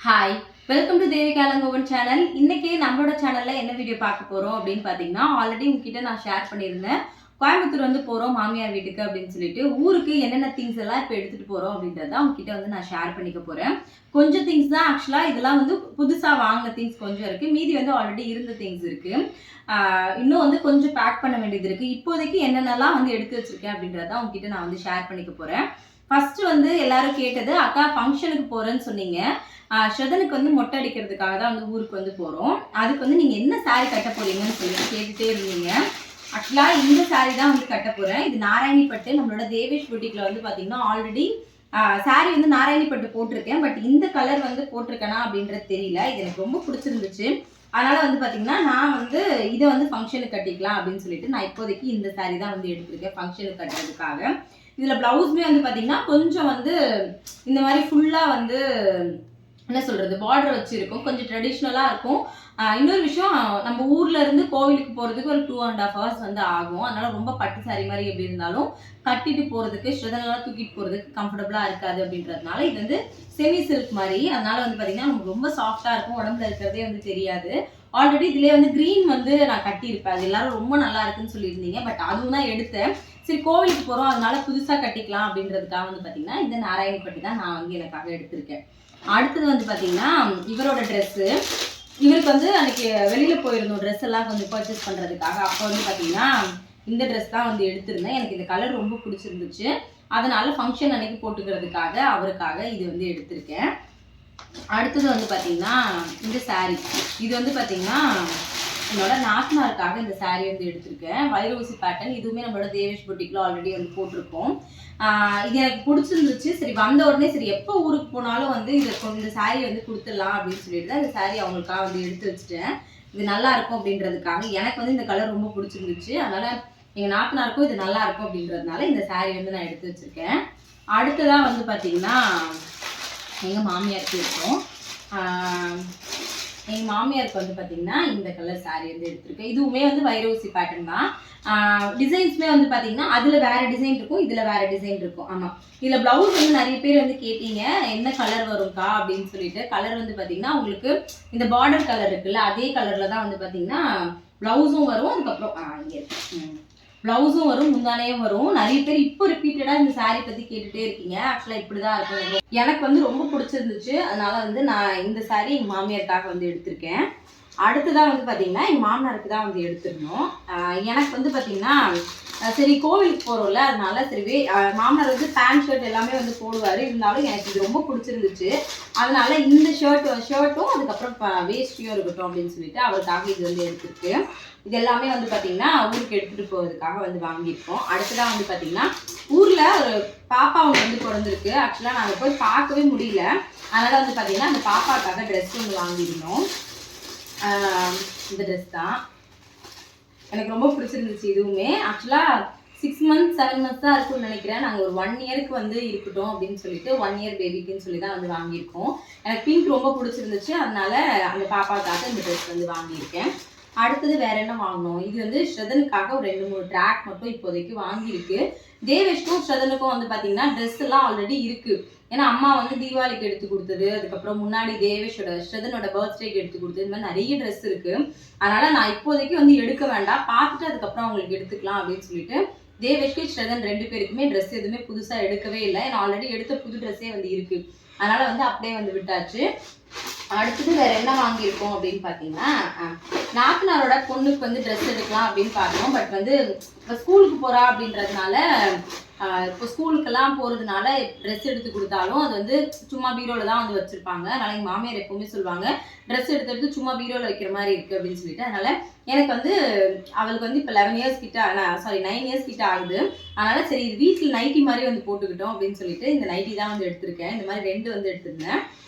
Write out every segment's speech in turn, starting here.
Hi, welcome to Devika Langovan channel. இன்னைக்கு நம்மளோட சேனல்ல என்ன வீடியோ பார்க்க போறோம் அப்படின்னு பார்த்தீங்கன்னா, ஆல்ரெடி உங்ககிட்ட நான் ஷேர் பண்ணியிருந்தேன். கோயம்புத்தூர் வந்து போறோம் மாமியார் வீட்டுக்கு அப்படின்னு சொல்லிட்டு, ஊருக்கு என்னென்ன திங்ஸ் எல்லாம் இப்போ எடுத்துட்டு போறோம் அப்படின்றத உங்ககிட்ட வந்து நான் ஷேர் பண்ணிக்க போறேன். கொஞ்சம் திங்ஸ் தான் ஆக்சுவலா இதெல்லாம் வந்து புதுசா வாங்கின திங்ஸ் கொஞ்சம் இருக்கு. மீதி வந்து ஆல்ரெடி இருந்த திங்ஸ் இருக்கு. இன்னும் வந்து கொஞ்சம் பேக் பண்ண வேண்டியது இருக்கு. இப்போதைக்கு என்னென்னலாம் வந்து எடுத்து வச்சிருக்கேன் அப்படின்றத உங்ககிட்ட நான் வந்து ஷேர் பண்ணிக்க போறேன். ஃபர்ஸ்ட் வந்து எல்லாரும் கேட்டது, அக்கா ஃபங்க்ஷனுக்கு போறேன்னு சொன்னீங்க. ஸ்ரதனுக்கு வந்து மொட்டை அடிக்கிறதுக்காக தான் வந்து ஊருக்கு வந்து போகிறோம். அதுக்கு வந்து நீங்கள் என்ன சாரீ கட்ட போறீங்கன்னு சொல்லி கேட்டுகிட்டே இருந்தீங்க. ஆக்சுவலாக இந்த சாரீ தான் வந்து கட்ட போகிறேன். இது நாராயணிப்பட்டு நம்மளோட தேவேஷ் புட்டிக்கில் வந்து பார்த்தீங்கன்னா ஆல்ரெடி சாரீ வந்து நாராயணிப்பட்டு போட்டிருக்கேன். பட் இந்த கலர் வந்து போட்டிருக்கேனா அப்படின்றது தெரியல. இது எனக்கு ரொம்ப பிடிச்சிருந்துச்சு. அதனால் வந்து பார்த்தீங்கன்னா நான் வந்து இதை வந்து ஃபங்க்ஷனுக்கு கட்டிக்கலாம் அப்படின்னு சொல்லிட்டு நான் இப்போதைக்கு இந்த சாரீ தான் வந்து எடுத்திருக்கேன் ஃபங்க்ஷனுக்கு கட்டுறதுக்காக. இதில் ப்ளவுஸுமே வந்து பார்த்தீங்கன்னா கொஞ்சம் வந்து இந்த மாதிரி ஃபுல்லாக வந்து என்ன சொல்கிறது பார்டர் வச்சுருக்கும். கொஞ்சம் ட்ரெடிஷ்னலாக இருக்கும். இன்னொரு விஷயம், நம்ம ஊரில் இருந்து கோவிலுக்கு போகிறதுக்கு ஒரு 2.5 hours வந்து ஆகும். அதனால் ரொம்ப பட்டு சாரி மாதிரி எப்படி இருந்தாலும் கட்டிட்டு போகிறதுக்கு ஸ்ரதனெல்லாம் தூக்கிட்டு போகிறதுக்கு கம்ஃபர்டபுளாக இருக்காது அப்படின்றதுனால இது வந்து செமி சில்க் மாதிரி. அதனால் வந்து பார்த்திங்கன்னா நமக்கு ரொம்ப சாஃப்டாக இருக்கும். உடம்புல இருக்கிறதே வந்து தெரியாது. ஆல்ரெடி இதிலே வந்து க்ரீன் வந்து நான் கட்டியிருப்பேன். அது எல்லாரும் ரொம்ப நல்லா இருக்குன்னு சொல்லியிருந்தீங்க. பட் அதுவும் தான் எடுத்தேன். சரி கோவிலுக்கு போகிறோம் அதனால புதுசாக கட்டிக்கலாம் அப்படின்றதுக்காக வந்து பார்த்திங்கன்னா இந்த நாராயணிப்பட்டி தான் நான் வந்து எனக்காக எடுத்திருக்கேன். அடுத்தது வந்து பார்த்தீங்கன்னா இவரோட ட்ரெஸ்ஸு. இவருக்கு வந்து அன்றைக்கி வெளியில் போயிருந்தோம் ட்ரெஸ் எல்லாம் கொஞ்சம் பர்ச்சேஸ் பண்ணுறதுக்காக. அப்போ வந்து பார்த்தீங்கன்னா இந்த ட்ரெஸ் தான் வந்து எடுத்திருந்தேன். எனக்கு இந்த கலர் ரொம்ப பிடிச்சிருந்துச்சு. அதனால் ஃபங்க்ஷன் அன்னைக்கு போட்டுக்கிறதுக்காக அவருக்காக இது வந்து எடுத்திருக்கேன். அடுத்தது வந்து பார்த்தீங்கன்னா இந்த சாரீ. இது வந்து பார்த்தீங்கன்னா என்னோட நாத்தனாருக்காக இந்த சாரீ வந்து எடுத்திருக்கேன். வைரூசி பேட்டர்ன். இதுவுமே நம்மளோட தேவேஷ் புட்டிக்கில் ஆல்ரெடி வந்து போட்டிருக்கோம். இது எனக்கு பிடிச்சிருந்துச்சு. சரி வந்த உடனே சரி எப்போ ஊருக்கு போனாலும் வந்து இந்த சாரீ வந்து கொடுத்துடலாம் அப்படின்னு சொல்லிட்டு தான் இந்த சாரீ அவங்களுக்காக வந்து எடுத்து வச்சுட்டேன். இது நல்லா இருக்கும் அப்படின்றதுக்காக. எனக்கு வந்து இந்த கலர் ரொம்ப பிடிச்சிருந்துச்சு. அதனால் எங்கள் நாத்தனாருக்கும் இது நல்லா இருக்கும் அப்படின்றதுனால இந்த சாரீ வந்து நான் எடுத்து வச்சுருக்கேன். அடுத்ததாக வந்து பார்த்திங்கன்னா எங்கள் மாமியாருக்கு இருக்கும். எங்கள் மாமியாருக்கு வந்து பார்த்தீங்கன்னா இந்த கலர் சாரீ வந்து எடுத்திருக்கேன். இதுவுமே வந்து வைரூசி பேட்டர்ன் தான். டிசைன்ஸுமே வந்து பார்த்தீங்கன்னா அதில் வேறு டிசைன் இருக்கும், இதில் வேறு டிசைன் இருக்கும். ஆமாம், இதில் ப்ளவுஸ் வந்து நிறைய பேர் வந்து கேட்டீங்க என்ன கலர் வரும்க்கா அப்படின்னு சொல்லிட்டு. கலர் வந்து பார்த்தீங்கன்னா உங்களுக்கு இந்த பார்டர் கலர் இருக்குல்ல அதே கலரில் தான் வந்து பார்த்தீங்கன்னா ப்ளவுஸும் வரும். அதுக்கப்புறம் இங்கே ப்ளவுஸும் வரும், முந்தானையும் வரும். நிறைய பேர் இப்போ ரிப்பீட்டடாக இந்த சாரீ பற்றி கேட்டுகிட்டே இருக்கீங்க. ஆக்சுவலாக இப்படி தான் இருக்கும். எனக்கு வந்து ரொம்ப பிடிச்சிருந்துச்சு. அதனால் வந்து நான் இந்த சாரீ எங்கள் மாமியாருக்காக வந்து எடுத்திருக்கேன். அடுத்ததாக வந்து பார்த்திங்கன்னா எங்கள் மாமனாருக்கு தான் வந்து எடுத்துருந்தோம். எனக்கு வந்து பார்த்திங்கன்னா சரி கோவிலுக்கு போகிறோம்ல அதனால சரி மாமனார் வந்து பேண்ட் ஷர்ட் எல்லாமே வந்து போடுவார். இருந்தாலும் எனக்கு இது ரொம்ப பிடிச்சிருந்துச்சு. அதனால் இந்த ஷர்ட்டும் அதுக்கப்புறம் வேஷ்டியும் இருக்கட்டும் அப்படின்னு சொல்லிட்டு அவருக்காக இது வந்து எடுத்துருக்கு. இது எல்லாமே வந்து பார்த்திங்கன்னா ஊருக்கு எடுத்துகிட்டு போகிறதுக்காக வந்து வாங்கியிருக்கோம். அடுத்ததாக வந்து பார்த்திங்கன்னா ஊரில் ஒரு பாப்பா ஒன்று வந்து பிறந்திருக்கு. ஆக்சுவலாக நாங்கள் போய் பார்க்கவே முடியல. அதனால் வந்து பார்த்திங்கன்னா அந்த பாப்பாவுக்காக ட்ரெஸ் ஒன்று வாங்கியிருந்தோம். இந்த ட்ரெஸ் தான் எனக்கு ரொம்ப பிடிச்சிருந்துச்சு. இதுவுமே ஆக்சுவலாக 6 months 7 months தான் இருக்கும்னு நினைக்கிறேன். நாங்கள் ஒரு 1 yearக்கு வந்து இருக்கட்டும் அப்படின்னு சொல்லிட்டு 1 year பேபிக்குன்னு சொல்லி தான் வந்து வாங்கியிருக்கோம். எனக்கு பிங்க் ரொம்ப பிடிச்சிருந்துச்சு. அதனால அந்த பாப்பாவுக்காக இந்த ட்ரெஸ் வந்து வாங்கியிருக்கேன். அடுத்தது வேற என்ன வாங்கணும், இது வந்து ஸ்ரதனுக்காக ஒரு 2-3 ட்ராக் மட்டும் இப்போதைக்கு வாங்கியிருக்கு. தேவேஷ்க்கும் ஸ்ரதனுக்கும் வந்து பார்த்தீங்கன்னா ட்ரெஸ் எல்லாம் ஆல்ரெடி இருக்குது. ஏன்னா அம்மா வந்து தீபாவளிக்கு எடுத்து கொடுத்தது, அதுக்கப்புறம் முன்னாடி ஸ்ரதனோட பர்த்டேக்கு எடுத்து கொடுத்தது, இந்த மாதிரி நிறைய ட்ரெஸ் இருக்குது. அதனால் நான் இப்போதைக்கு வந்து எடுக்க வேண்டாம், பார்த்துட்டு அதுக்கப்புறம் அவங்களுக்கு எடுத்துக்கலாம் அப்படின்னு சொல்லிட்டு தேவேஷ்க்கு ஸ்ரதன் 2 பேருக்குமே ட்ரெஸ் எதுவுமே புதுசாக எடுக்கவே இல்லை. ஏன்னா ஆல்ரெடி எடுத்த புது ட்ரெஸ்ஸே வந்து இருக்குது. அதனால் வந்து அப்படியே வந்து விட்டாச்சு. அடுத்தது வேற என்ன வாங்கியிருக்கோம் அப்படின்னு பார்த்தீங்கன்னா நாத்தனாரோட பொண்ணுக்கு வந்து ட்ரெஸ் எடுக்கலாம் அப்படின்னு பார்த்தோம். பட் வந்து இப்போ ஸ்கூலுக்கு போகிறா அப்படின்றதுனால இப்போ ஸ்கூலுக்கெல்லாம் போகிறதுனால ட்ரெஸ் எடுத்து கொடுத்தாலும் அது வந்து சும்மா பீரோவில் தான் வந்து வச்சுருப்பாங்க. அதனால் எங்கள் மாமியார் எப்போவுமே சொல்லுவாங்க ட்ரெஸ் எடுத்து சும்மா பீரோவில் வைக்கிற மாதிரி இருக்குது அப்படின்னு சொல்லிட்டு. அதனால் எனக்கு வந்து அவளுக்கு வந்து இப்போ 11 years கிட்ட 9 years கிட்ட ஆகுது. அதனால் சரி இது வீட்டில் நைட்டி மாதிரி வந்து போட்டுக்கிட்டோம் அப்படின்னு சொல்லிட்டு இந்த நைட்டி தான் வந்து எடுத்திருக்கேன். இந்த மாதிரி 2 வந்து எடுத்திருந்தேன்.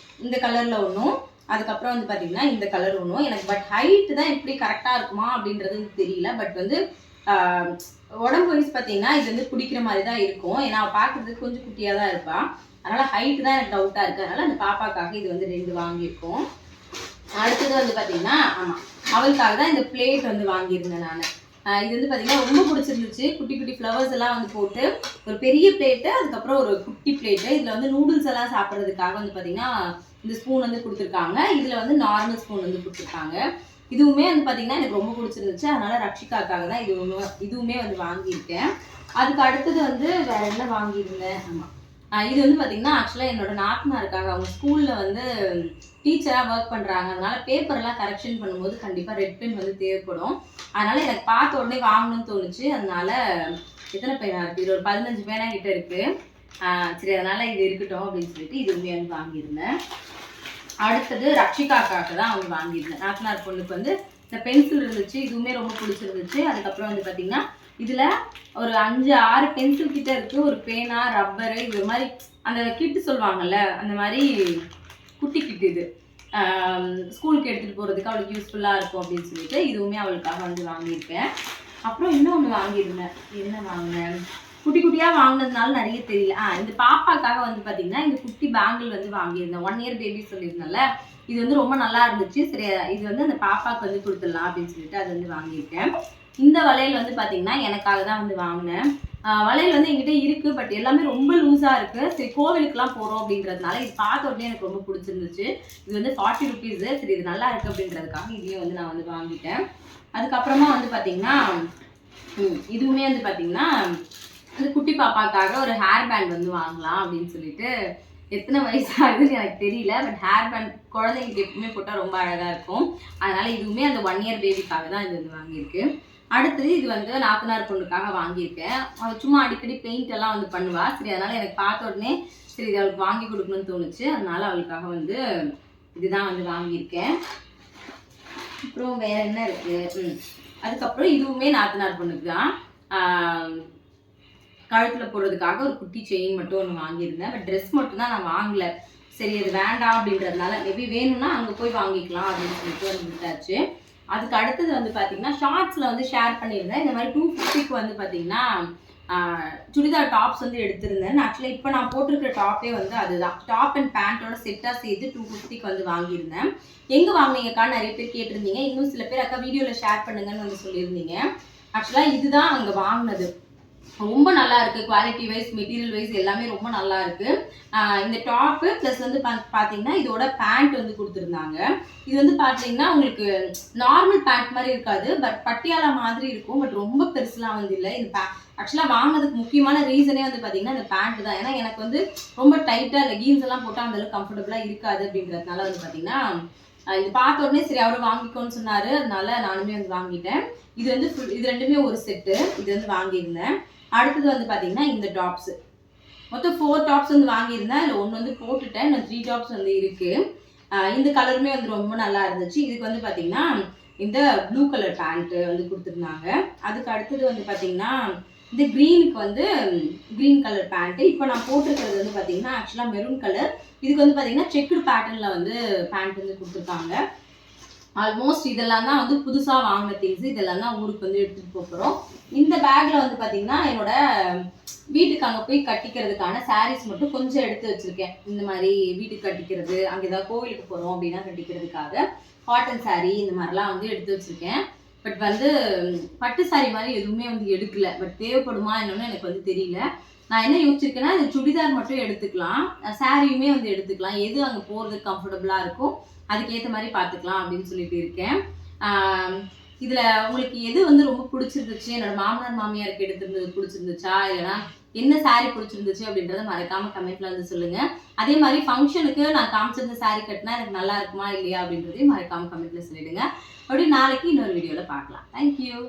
இந்த கலரில் ஒன்றும், அதுக்கப்புறம் வந்து பார்த்தீங்கன்னா இந்த கலர் ஒன்றும். எனக்கு பட் ஹைட்டு தான் எப்படி கரெக்டாக இருக்குமா அப்படின்றது தெரியல. பட் வந்து உடம்பு வைஸ் பார்த்தீங்கன்னா இது வந்து பிடிக்கிற மாதிரி தான் இருக்கும். ஏன்னா பார்க்குறதுக்கு கொஞ்சம் குட்டியாக தான் இருப்பாள். அதனால் ஹைட்டு தான் எனக்கு டவுட்டாக இருக்குது. அதனால் அந்த பாப்பாக்காக இது வந்து 2 வாங்கியிருக்கோம். அடுத்தது வந்து பார்த்தீங்கன்னா ஆமாம் அவளுக்காக தான் இந்த பிளேட் வந்து வாங்கியிருந்தேன் நான். இது வந்து பார்த்தீங்கன்னா ரொம்ப பிடிச்சிருந்துச்சு. குட்டி குட்டி ஃப்ளவர்ஸ் எல்லாம் வந்து போட்டு ஒரு பெரிய பிளேட்டு, அதுக்கப்புறம் ஒரு குட்டி பிளேட்டு. இதில் வந்து நூடுல்ஸ் எல்லாம் சாப்பிட்றதுக்காக வந்து பார்த்தீங்கன்னா இந்த ஸ்பூன் வந்து கொடுத்துருக்காங்க. இதில் வந்து நார்மல் ஸ்பூன் வந்து கொடுத்துருக்காங்க. இதுவுமே வந்து பார்த்தீங்கன்னா எனக்கு ரொம்ப பிடிச்சிருந்துச்சு. அதனால ரக்ஷிகாக்காக தான் இதுவுமே வந்து வாங்கியிருக்கேன். அதுக்கு அடுத்தது வந்து வேற என்ன வாங்கியிருந்தேன். ஆமாம், இது வந்து பார்த்தீங்கன்னா ஆக்சுவலாக என்னோட நாத்தனாருக்காக அவங்க ஸ்கூலில் வந்து டீச்சராக ஒர்க் பண்ணுறாங்க. அதனால பேப்பர்லாம் கரெக்ஷன் பண்ணும்போது கண்டிப்பாக ரெட் பென் வந்து தேவைப்படும். அதனால எனக்கு பார்த்த உடனே வாங்கணும்னு தோணுச்சு. அதனால எத்தனை பேனா இருக்குது, இது ஒரு 15 பேனா கிட்ட இருக்குது. சரி, அதனால இது இருக்கட்டும் அப்படின்னு சொல்லிட்டு இதுவுமே வந்து வாங்கியிருந்தேன். அடுத்தது ரக்ஷிகாக்காக தான் அவங்க வாங்கியிருந்தேன். நாத்தனார் பொண்ணுக்கு வந்து இந்த பென்சில் இருந்துச்சு, இதுவுமே ரொம்ப பிடிச்சிருந்துச்சு. அதுக்கப்புறம் வந்து பார்த்தீங்கன்னா இதில் ஒரு 5-6 பென்சில் கிட்ட இருக்குது. ஒரு பேனா, ரப்பரு, இது மாதிரி அந்த கிட்டு சொல்லுவாங்கல்ல, அந்த மாதிரி குட்டி கிட்டு. இது ஸ்கூலுக்கு எடுத்துகிட்டு போகிறதுக்கு அவளுக்கு யூஸ்ஃபுல்லாக இருக்கும் அப்படின்னு சொல்லிட்டு இதுவுமே அவளுக்காக வந்து வாங்கியிருக்கேன். அப்புறம் இன்னொன்று வாங்கியிருந்தேன். என்ன வாங்கினேன், குட்டி குட்டியாக வாங்கினதுனால நிறைய தெரியல. இந்த பாப்பாக்காக வந்து பார்த்தீங்கன்னா இந்த குட்டி பேங்கிள் வந்து வாங்கியிருந்தேன். 1 இயர் பேபி சொல்லியிருந்தேன்ல, இது வந்து ரொம்ப நல்லா இருந்துச்சு. சரி, இது வந்து அந்த பாப்பாவுக்கு வந்து கொடுத்துடலாம் அப்படின்னு சொல்லிட்டு அது வந்து வாங்கியிருக்கேன். இந்த வளையல் வந்து பார்த்தீங்கன்னா எனக்காக தான் வந்து வாங்கினேன். வளையல் வந்து என்கிட்ட இருக்குது, பட் எல்லாமே ரொம்ப லூஸாக இருக்குது. சரி, கோவிலுக்குலாம் போகிறோம் அப்படின்றதுனால இது பார்த்த உடனே எனக்கு ரொம்ப பிடிச்சிருந்துச்சு. இது வந்து 40 ருபீஸு. சரி, இது நல்லா இருக்குது அப்படின்றதுக்காக இதையும் வந்து நான் வந்து வாங்கிட்டேன். அதுக்கப்புறமா வந்து பார்த்தீங்கன்னா இதுவுமே வந்து பார்த்தீங்கன்னா அந்த குட்டி பாப்பாக்காக ஒரு ஹேர் பேண்ட் வந்து வாங்கலாம் அப்படின்னு சொல்லிட்டு, எத்தனை வயசு ஆகுதுன்னு எனக்கு தெரியல, பட் ஹேர் பேண்ட் குழந்தைங்களுக்கு எப்பவுமே போட்டால் ரொம்ப அழகாக இருக்கும். அதனால இதுவுமே அந்த 1 இயர் பேபிக்காக தான் இது வந்து வாங்கியிருக்கு. அடுத்தது இது வந்து நாத்தனார் பொண்ணுக்காக வாங்கியிருக்கேன். அவள் சும்மா அடிக்கடி பெயிண்ட் எல்லாம் வந்து பண்ணுவா. சரி, அதனால எனக்கு பார்த்த உடனே சரி இது அவளுக்கு வாங்கி கொடுக்கணும்னு தோணுச்சு. அதனால அவளுக்காக வந்து இதுதான் வந்து வாங்கியிருக்கேன். அப்புறம் வேற என்ன இருக்கு, அதுக்கப்புறம் இதுவுமே நாத்தனார் பொண்ணுக்கு தான். கழுத்தில் போடுறதுக்காக ஒரு குட்டி செயின் மட்டும் ஒன்று வாங்கியிருந்தேன். பட் ட்ரெஸ் மட்டும் தான் நான் வாங்கலை. சரி, அது வேண்டாம் அப்படின்றதுனால மேபி வேணும்னா அங்கே போய் வாங்கிக்கலாம் அப்படின்னு சொல்லிட்டு வந்து விட்டாச்சு. அதுக்கு அடுத்தது வந்து பார்த்தீங்கன்னா ஷார்ட்ஸில் வந்து ஷேர் பண்ணியிருந்தேன். இந்த மாதிரி 250க்கு வந்து பார்த்தீங்கன்னா சுடிதார் டாப்ஸ் வந்து எடுத்திருந்தேன். ஆக்சுவலாக இப்போ நான் போட்டிருக்கிற டாப்பே வந்து அதுதான். டாப் அண்ட் பேண்ட்டோட செட்டாக சேர்த்து 250க்கு வந்து வாங்கியிருந்தேன். எங்கே வாங்கினீங்கக்கா நிறைய பேர் கேட்டிருந்தீங்க. இன்னும் சில பேர் அக்கா வீடியோவில் ஷேர் பண்ணுங்கன்னு வந்து சொல்லியிருந்தீங்க. ஆக்சுவலாக இதுதான் அங்கே வாங்கினது. ரொம்ப நல்லா இருக்குது. குவாலிட்டி வைஸ், மெட்டீரியல் வைஸ் எல்லாமே ரொம்ப நல்லா இருக்குது. இந்த டாப்பு ப்ளஸ் வந்து பார்த்தீங்கன்னா இதோட பேண்ட் வந்து கொடுத்துருந்தாங்க. இது வந்து பார்த்தீங்கன்னா உங்களுக்கு நார்மல் பேண்ட் மாதிரி இருக்காது, பட் பட்டியாலா மாதிரி இருக்கும். பட் ரொம்ப பெருசுலாம் வந்து இல்லை. இந்த ஆக்சுவலாக வாங்கினதுக்கு முக்கியமான ரீசனே வந்து பார்த்தீங்கன்னா இந்த பேண்ட் தான். ஏன்னா எனக்கு வந்து ரொம்ப டைட்டாக லெகின்ஸ் எல்லாம் போட்டால் அந்தளவுக்கு கம்ஃபர்டபுளாக இருக்காது அப்படின்றதுனால வந்து பார்த்தீங்கன்னா இது பார்த்த உடனே சரி அவரும் வாங்கிக்கோன்னு சொன்னார். அதனால நானுமே வந்து வாங்கிட்டேன். இது வந்து இது ரெண்டுமே ஒரு செட்டு. இது வந்து வாங்கியிருந்தேன். அடுத்தது வந்து பார்த்தீங்கன்னா இந்த டாப்ஸு மொத்தம் 4 டாப்ஸ் வந்து வாங்கியிருந்தேன். அதில் ஒன்று வந்து போட்டுட்டேன், இன்னும் 3 டாப்ஸ் வந்து இருக்குது. இந்த கலருமே வந்து ரொம்ப நல்லா இருந்துச்சு. இதுக்கு வந்து பார்த்தீங்கன்னா இந்த ப்ளூ கலர் பேண்ட்டு வந்து கொடுத்துருந்தாங்க. அதுக்கு அடுத்தது வந்து பார்த்தீங்கன்னா இந்த க்ரீனுக்கு வந்து க்ரீன் கலர் பேண்ட்டு. இப்போ நான் போட்டிருக்கிறது வந்து பார்த்தீங்கன்னா ஆக்சுவலாக மெரூன் கலர். இதுக்கு வந்து பார்த்தீங்கன்னா செக்குடு பேட்டர்னில் வந்து பேண்ட் வந்து கொடுத்துருக்காங்க. ஆல்மோஸ்ட் இதெல்லாம் தான் வந்து புதுசாக வாங்கின திங்ஸ். இதெல்லாம் தான் ஊருக்கு வந்து எடுத்துகிட்டு போகிறோம். இந்த பேக்கில் வந்து பார்த்தீங்கன்னா என்னோட வீட்டுக்கு அங்கே போய் கட்டிக்கிறதுக்கான சாரீஸ் மட்டும் கொஞ்சம் எடுத்து வச்சுருக்கேன். இந்த மாதிரி வீட்டுக்கு கட்டிக்கிறது, அங்கே ஏதாவது கோவிலுக்கு போகிறோம் அப்படின்னா கட்டிக்கிறதுக்காக காட்டன் சாரீ இந்த மாதிரிலாம் வந்து எடுத்து வச்சுருக்கேன். பட் வந்து பட்டு சாரீ மாதிரி எதுவுமே வந்து எடுக்கலை. பட் தேவைப்படுமா என்னன்னு எனக்கு வந்து தெரியல. நான் என்ன யோசிச்சிருக்கேன்னா இது சுடிதார் மட்டும் எடுத்துக்கலாம், சாரியுமே வந்து எடுத்துக்கலாம். எது அங்கே போகிறதுக்கு கம்ஃபர்டபுளாக இருக்கும் அதுக்கேற்ற மாதிரி பார்த்துக்கலாம் அப்படின்னு சொல்லிட்டு இருக்கேன். இதில் உங்களுக்கு எது வந்து ரொம்ப பிடிச்சிருந்துச்சு, என்னோட மாமனார் மாமியாருக்கு எடுத்துருந்தது பிடிச்சிருந்துச்சா, இல்லைனா என்ன சாரீ பிடிச்சிருந்துச்சு அப்படின்றத மறக்காமல் கமெண்ட்டில் வந்து சொல்லுங்கள். அதே மாதிரி ஃபங்க்ஷனுக்கு நான் காமிச்சிருந்த சாரீ கட்டினா எனக்கு நல்லா இருக்குமா இல்லையா அப்படின்றதையும் மறக்காமல் கமெண்ட்டில் சொல்லிவிடுங்க. அப்படி நாளைக்கு இன்னொரு வீடியோவில் பார்க்கலாம். தேங்க்யூ.